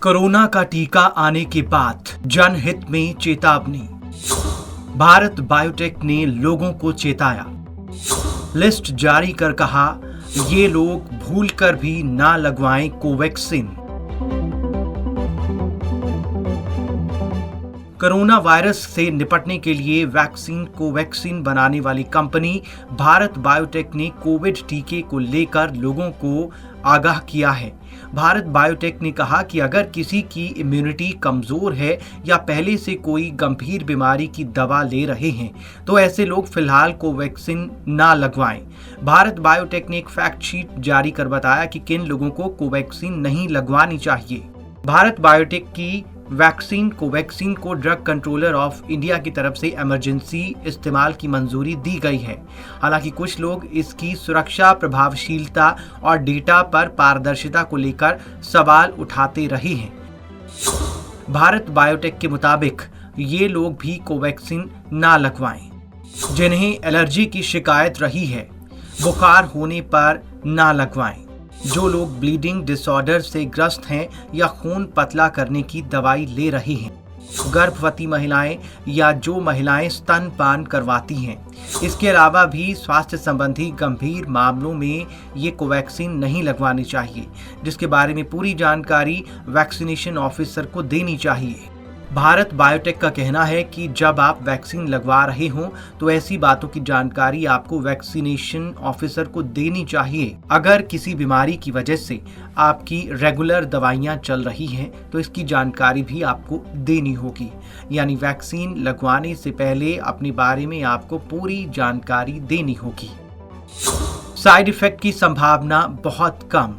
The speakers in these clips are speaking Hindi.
कोरोना का टीका आने के बाद जनहित में चेतावनी। भारत बायोटेक ने लोगों को चेताया। लिस्ट जारी कर कहा, ये लोग भूलकर भी ना लगवाएं कोवैक्सीन। कोरोना वायरस से निपटने के लिए वैक्सीन कोवैक्सीन बनाने वाली कंपनी भारत बायोटेक ने कोविड टीके को लेकर लोगों को आगाह किया है। भारत बायोटेक ने कहा कि अगर किसी की इम्यूनिटी कमजोर है या पहले से कोई गंभीर बीमारी की दवा ले रहे हैं तो ऐसे लोग फिलहाल कोवैक्सीन ना लगवाएं। भारत बायोटेक ने एक फैक्ट शीट जारी कर बताया कि किन लोगों को कोवैक्सीन नहीं लगवानी चाहिए। भारत बायोटेक की वैक्सीन कोवैक्सीन को ड्रग कंट्रोलर ऑफ इंडिया की तरफ से इमरजेंसी इस्तेमाल की मंजूरी दी गई है। हालांकि कुछ लोग इसकी सुरक्षा, प्रभावशीलता और डेटा पर पारदर्शिता को लेकर सवाल उठाते रहे हैं। भारत बायोटेक के मुताबिक ये लोग भी कोवैक्सीन ना लगवाएं। जिन्हें एलर्जी की शिकायत रही है, बुखार होने पर ना लगवाएं। जो लोग ब्लीडिंग डिसऑर्डर से ग्रस्त हैं या खून पतला करने की दवाई ले रहे हैं, गर्भवती महिलाएं या जो महिलाएं स्तनपान करवाती हैं। इसके अलावा भी स्वास्थ्य संबंधी गंभीर मामलों में ये कोवैक्सीन नहीं लगवानी चाहिए, जिसके बारे में पूरी जानकारी वैक्सीनेशन ऑफिसर को देनी चाहिए। भारत बायोटेक का कहना है कि जब आप वैक्सीन लगवा रहे हों तो ऐसी बातों की जानकारी आपको वैक्सीनेशन ऑफिसर को देनी चाहिए। अगर किसी बीमारी की वजह से आपकी रेगुलर दवाइयां चल रही हैं तो इसकी जानकारी भी आपको देनी होगी। यानी वैक्सीन लगवाने से पहले अपने बारे में आपको पूरी जानकारी देनी होगी। साइड इफेक्ट की संभावना बहुत कम।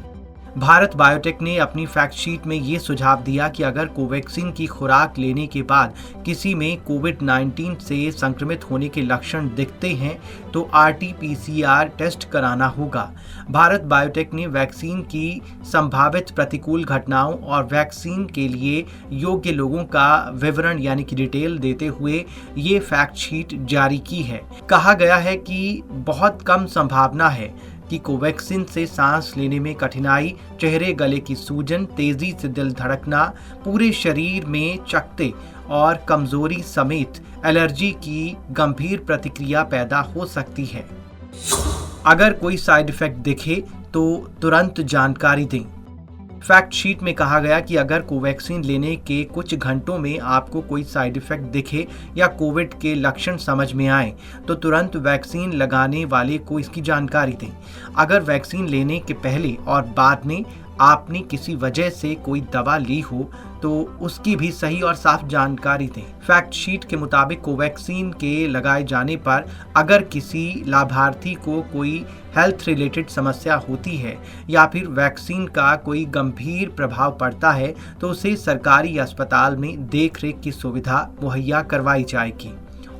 भारत बायोटेक ने अपनी फैक्ट शीट में ये सुझाव दिया कि अगर कोवैक्सीन की खुराक लेने के बाद किसी में कोविड-19 से संक्रमित होने के लक्षण दिखते हैं तो RT-PCR टेस्ट कराना होगा। भारत बायोटेक ने वैक्सीन की संभावित प्रतिकूल घटनाओं और वैक्सीन के लिए योग्य लोगों का विवरण यानी कि डिटेल देते हुए ये फैक्ट शीट जारी की है। कहा गया है कि बहुत कम संभावना है कि कोवैक्सीन से सांस लेने में कठिनाई, चेहरे गले की सूजन, तेजी से दिल धड़कना, पूरे शरीर में चकत्ते और कमजोरी समेत एलर्जी की गंभीर प्रतिक्रिया पैदा हो सकती है। अगर कोई साइड इफेक्ट दिखे तो तुरंत जानकारी दें। फैक्ट शीट में कहा गया कि अगर कोवैक्सीन लेने के कुछ घंटों में आपको कोई साइड इफेक्ट दिखे या कोविड के लक्षण समझ में आए तो तुरंत वैक्सीन लगाने वाले को इसकी जानकारी दें। अगर वैक्सीन लेने के पहले और बाद में आपने किसी वजह से कोई दवा ली हो तो उसकी भी सही और साफ जानकारी दें। फैक्ट शीट के मुताबिक कोवैक्सीन के लगाए जाने पर अगर किसी लाभार्थी को कोई हेल्थ रिलेटेड समस्या होती है या फिर वैक्सीन का कोई गंभीर प्रभाव पड़ता है तो उसे सरकारी अस्पताल में देखरेख की सुविधा मुहैया करवाई जाएगी।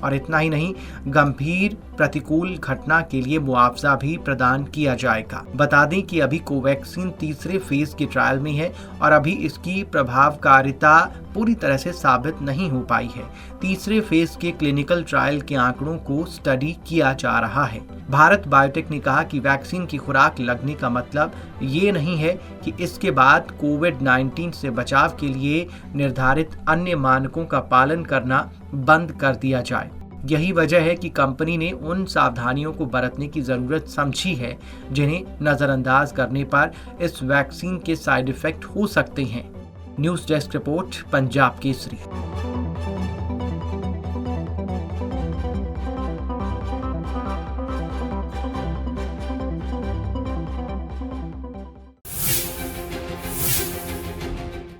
और इतना ही नहीं, गंभीर प्रतिकूल घटना के लिए मुआवजा भी प्रदान किया जाएगा। बता दें कि अभी कोवैक्सीन तीसरे फेज के ट्रायल में है और अभी इसकी प्रभावकारिता पूरी तरह से साबित नहीं हो पाई है। तीसरे फेज के क्लिनिकल ट्रायल के आंकड़ों को स्टडी किया जा रहा है। भारत बायोटेक ने कहा कि वैक्सीन की खुराक लगने का मतलब ये नहीं है कि इसके बाद कोविड-19 से बचाव के लिए निर्धारित अन्य मानकों का पालन करना बंद कर दिया जाए। यही वजह है कि कंपनी ने उन सावधानियों को बरतने की जरूरत समझी है जिन्हें नजरअंदाज करने पर इस वैक्सीन के साइड इफेक्ट हो सकते हैं। News desk report, Punjab Kesari.